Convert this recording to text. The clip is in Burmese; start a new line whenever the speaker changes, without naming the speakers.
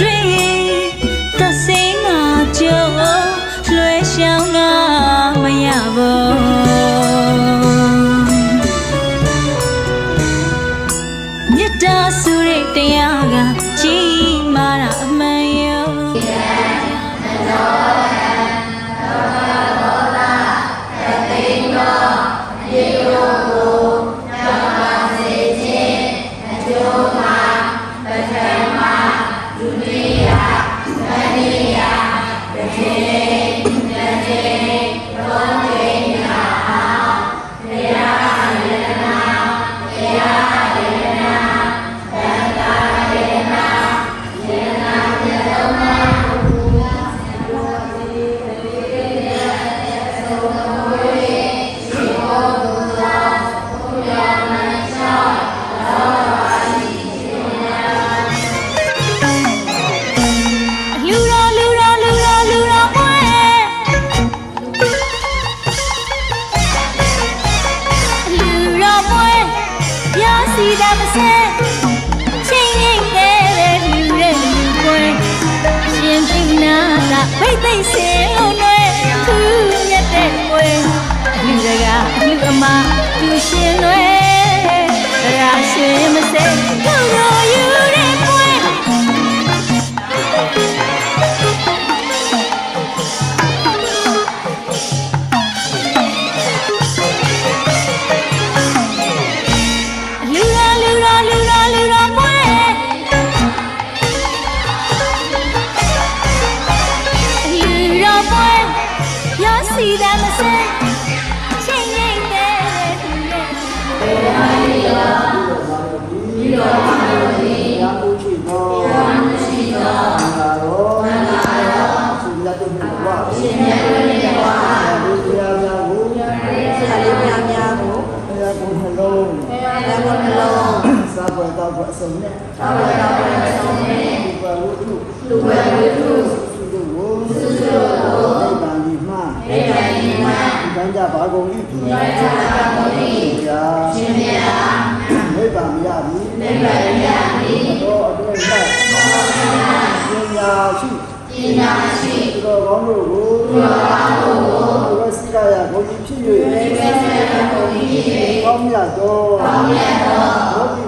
တွေ့သစင်းငါကြိုးလွှဲရှောင်းတာမရဘူးမြတ်တာဆိုတဲ့တရားကကြီးမားတာအမှန်ရောစီတာမဆဲချင်းရင်တဲ့လူတဲ့လူကွယ်ရှင်ပြင်းနာကဘိတ်သိမ့်စင်လုံးနဲ့သူမြတ်တဲ့ကွယ်လူတကလူအမသူရှင်လွယ်ရာရှင်မဆဲသူတို့ယူတဲ့ကွယ်စီတာမဆဲချင်းရင်တဲ့သူရဲ့ဒီလိုပါလို့ဒီရာမှုရှိတော့ငါတော့သူလက်တို့ဘဝရှင်မြတ်တို့ရဲ့ဘဝဒီတရားများကိုဆရာလေးများကိုတရားကိုနှလုံးစာပေါ်တော့အစုံနဲ့လူဝဲဝိတုသူတို့နိဗ္ဗာန်ဒီမှာဘန္ကြဘာကုန်ဤသူရှင်မြတ်နိဗ္ဗာန်ရပြီတော့အတွင်း၌ပညာရှိသူတော်ကောင်းတို့ကိုဝိစိကရဘုန်းကြီးဖြစ်၍ကောင်းမြတ်သော